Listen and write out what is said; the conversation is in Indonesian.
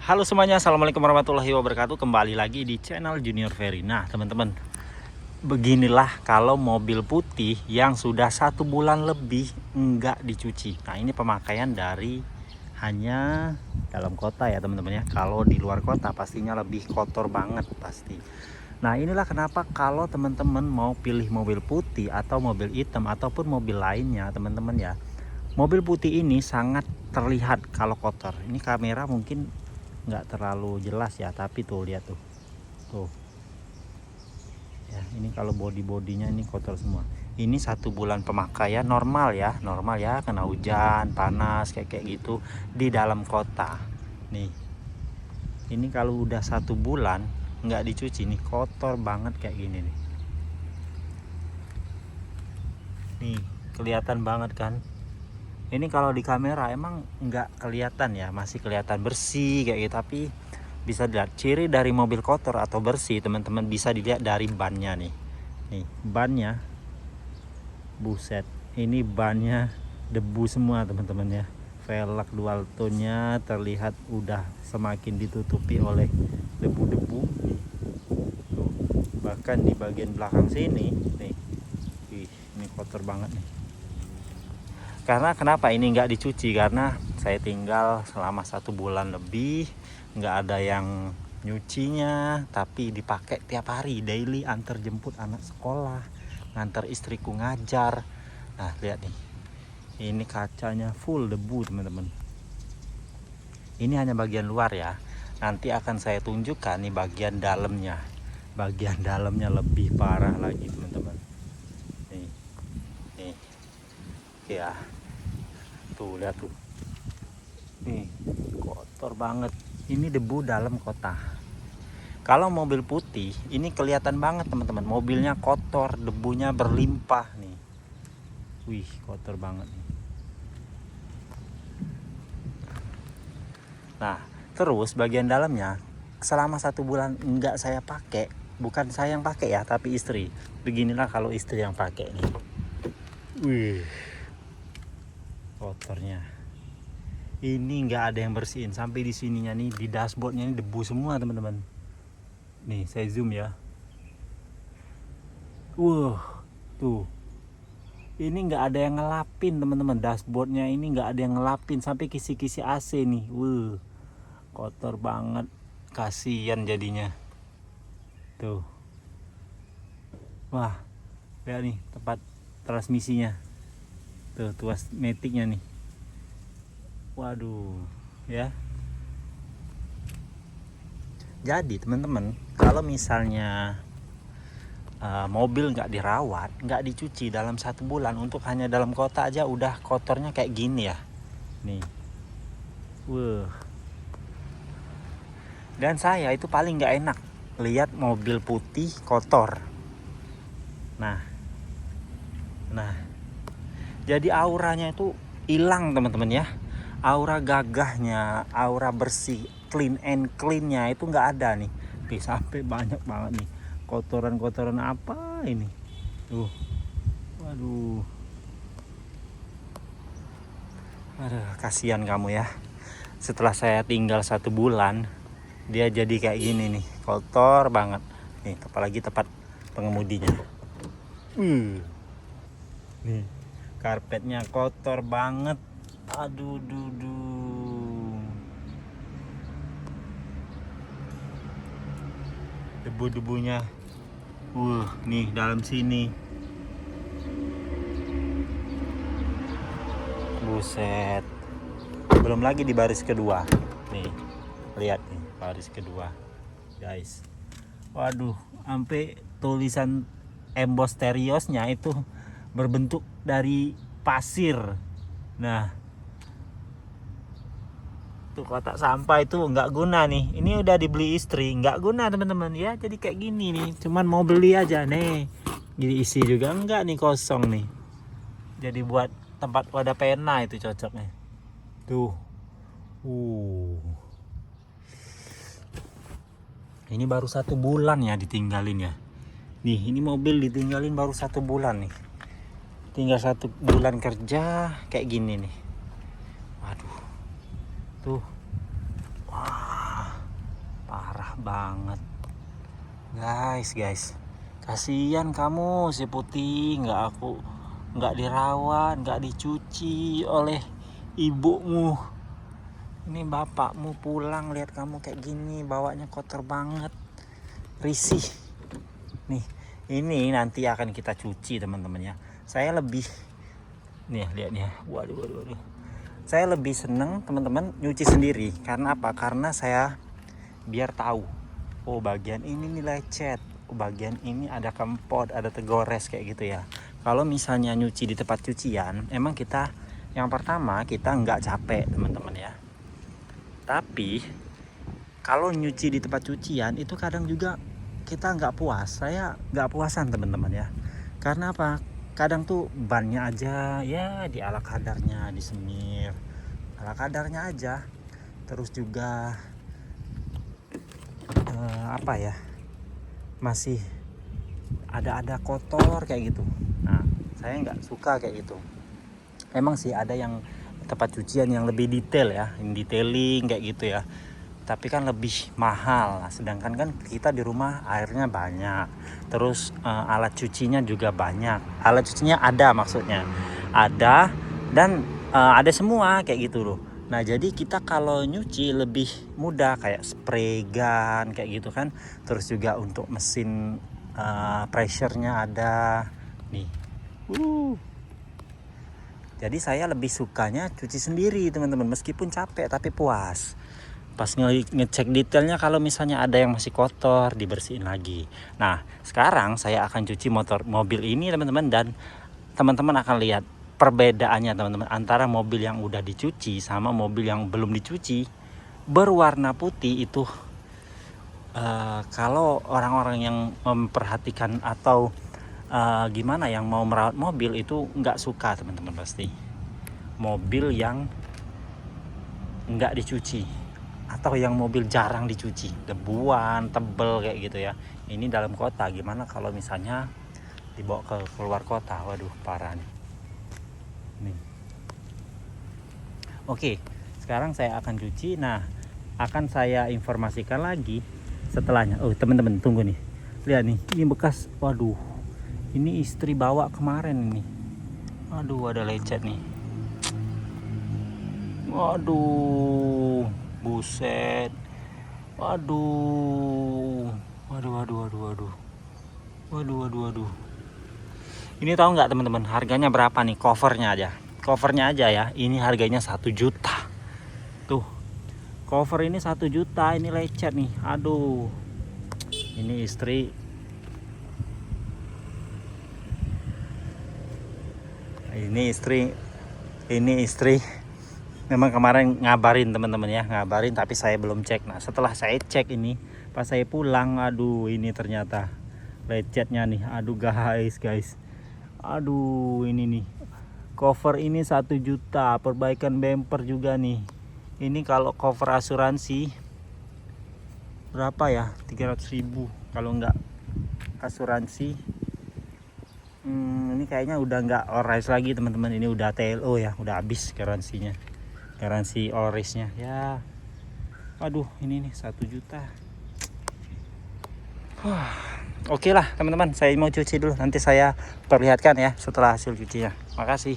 Halo semuanya, assalamualaikum warahmatullahi wabarakatuh. Kembali lagi di channel Junior Ferry. Nah teman-teman, beginilah kalau mobil putih yang sudah 1 bulan lebih enggak dicuci. Nah ini pemakaian dari hanya dalam kota ya teman-teman ya. Kalau di luar kota pastinya lebih kotor banget pasti. Nah inilah kenapa kalau teman-teman mau pilih mobil putih atau mobil hitam ataupun mobil lainnya teman-teman ya, mobil putih ini sangat terlihat kalau kotor. Ini kamera mungkin nggak terlalu jelas ya, tapi tuh lihat tuh ya, ini kalau bodinya ini kotor semua. Ini 1 bulan pemakaian normal ya, kena hujan panas kayak gitu di dalam kota nih. Ini kalau udah 1 bulan nggak dicuci nih, kotor banget kayak gini nih, kelihatan banget kan. Ini kalau di kamera emang nggak kelihatan ya, masih kelihatan bersih kayak gitu, tapi bisa dilihat ciri dari mobil kotor atau bersih teman-teman bisa dilihat dari bannya nih bannya, buset, ini bannya debu semua teman-teman ya. Velg dual tone-nya terlihat udah semakin ditutupi oleh debu-debu nih. Tuh, bahkan di bagian belakang sini nih, ini kotor banget nih. Karena kenapa ini nggak dicuci? Karena saya tinggal selama 1 bulan lebih, nggak ada yang nyucinya, tapi dipakai tiap hari, daily, antar jemput anak sekolah, ngantar istriku ngajar. Nah lihat nih, ini kacanya full debu teman-teman. Ini hanya bagian luar ya, nanti akan saya tunjukkan nih bagian dalamnya. Bagian dalamnya lebih parah lagi teman-teman. Nih ya, tuh lihat tuh, nih kotor banget. Ini debu dalam kota. Kalau mobil putih ini kelihatan banget teman-teman, mobilnya kotor, debunya berlimpah nih. Wih, kotor banget nih. Nah terus bagian dalamnya selama 1 bulan enggak saya pakai, bukan saya yang pakai ya, tapi istri. Beginilah kalau istri yang pakai nih. Wih, kotornya. Ini nggak ada yang bersihin, sampai di sininya nih, di dashboardnya ini debu semua teman-teman. Nih saya zoom ya. Tuh, ini nggak ada yang ngelapin teman-teman, dashboardnya ini nggak ada yang ngelapin, sampai kisi-kisi AC nih. Kotor banget, kasihan jadinya. Tuh, wah, lihat nih tempat transmisinya, tuh tuas metiknya nih. Waduh ya. Jadi teman-teman, kalau misalnya mobil nggak dirawat, nggak dicuci dalam 1 bulan, untuk hanya dalam kota aja udah kotornya kayak gini ya nih. Dan saya itu paling nggak enak lihat mobil putih kotor. Nah jadi auranya itu hilang teman-teman ya. Aura gagahnya, aura bersih, clean and cleannya itu nggak ada nih. Sampai banyak banget nih kotoran-kotoran apa ini tuh. Waduh, kasihan kamu ya. Setelah saya tinggal 1 bulan, dia jadi kayak gini nih, kotor banget nih, apalagi tempat pengemudinya. Nih karpetnya kotor banget. Aduh, debu-debunya. Nih dalam sini. Buset. Belum lagi di baris kedua. Nih, lihat nih baris kedua, guys. Waduh, sampai tulisan emboss teriosnya itu berbentuk dari pasir. Nah, tuh kotak sampah itu nggak guna nih. Ini udah dibeli istri, nggak guna teman-teman ya. Jadi kayak gini nih, cuman mau beli aja nih. Jadi isi juga enggak nih, kosong nih. Jadi buat tempat wadah pena itu cocok nih. Tuh. Ini baru 1 bulan ya ditinggalin ya. Nih, ini mobil ditinggalin baru 1 bulan nih. Tinggal 1 bulan kerja kayak gini nih. Waduh. Tuh. Wah. banget. Guys, kasihan kamu si Putih, nggak dirawat, nggak dicuci oleh ibumu. Ini bapakmu pulang lihat kamu kayak gini, bawanya kotor banget, risih. Nih, ini nanti akan kita cuci teman-teman ya. Saya lebih, nih lihat nih, waduh. Saya lebih seneng teman-teman nyuci sendiri. Karena apa? Karena saya biar tahu, oh bagian ini nih lecet, oh bagian ini ada kempot, ada tegores kayak gitu ya. Kalau misalnya nyuci di tempat cucian, emang kita yang pertama kita nggak capek teman-teman ya. Tapi kalau nyuci di tempat cucian itu kadang juga kita nggak puas. Saya nggak puasan teman-teman ya. Karena apa? Kadang tuh bannya aja ya di ala kadarnya disemir, ala kadarnya aja. Terus juga apa ya? Masih ada kotor kayak gitu. Nah, saya nggak suka kayak gitu. Emang sih ada yang tempat cucian yang lebih detail ya, yang detailing kayak gitu ya. Tapi kan lebih mahal. Nah, sedangkan kan kita di rumah airnya banyak. Terus alat cucinya juga banyak. Alat cucinya ada maksudnya. Ada dan ada semua kayak gitu loh. Nah, jadi kita kalau nyuci lebih mudah kayak spray gun kayak gitu kan. Terus juga untuk mesin pressure-nya ada nih. Jadi saya lebih sukanya cuci sendiri teman-teman, meskipun capek tapi puas. Pas ngecek detailnya, kalau misalnya ada yang masih kotor dibersihin lagi. Nah, sekarang saya akan cuci mobil ini teman-teman, dan teman-teman akan lihat perbedaannya teman-teman antara mobil yang udah dicuci sama mobil yang belum dicuci. Berwarna putih itu kalau orang-orang yang memperhatikan atau gimana yang mau merawat mobil itu nggak suka teman-teman, pasti mobil yang nggak dicuci atau yang mobil jarang dicuci, debuan tebel kayak gitu ya. Ini dalam kota, gimana kalau misalnya dibawa ke keluar kota, waduh parah nih. Oke, sekarang saya akan cuci. Nah, akan saya informasikan lagi setelahnya. Oh teman-teman tunggu nih, lihat nih, ini bekas, waduh, ini istri bawa kemarin ini. Aduh, ada lecet nih. Waduh, buset. Waduh. Ini tahu nggak teman-teman, harganya berapa nih covernya aja? Covernya aja ya, ini harganya 1 juta. Tuh, cover ini 1 juta, ini lecet nih. Aduh. Ini istri. Ini istri memang kemarin ngabarin teman-teman ya, ngabarin, tapi saya belum cek. Nah, setelah saya cek ini pas saya pulang, aduh ini ternyata lecetnya nih. Aduh guys, aduh ini nih, cover ini 1 juta, perbaikan bumper juga nih. Ini kalau cover asuransi berapa ya, 300.000 kalau enggak asuransi. Ini kayaknya udah nggak oris lagi teman-teman, ini udah TLO ya, udah habis garansinya, garansi orisnya ya. Aduh ini nih 1 juta. Oke lah teman-teman, saya mau cuci dulu, nanti saya perlihatkan ya setelah hasil cucinya. Makasih.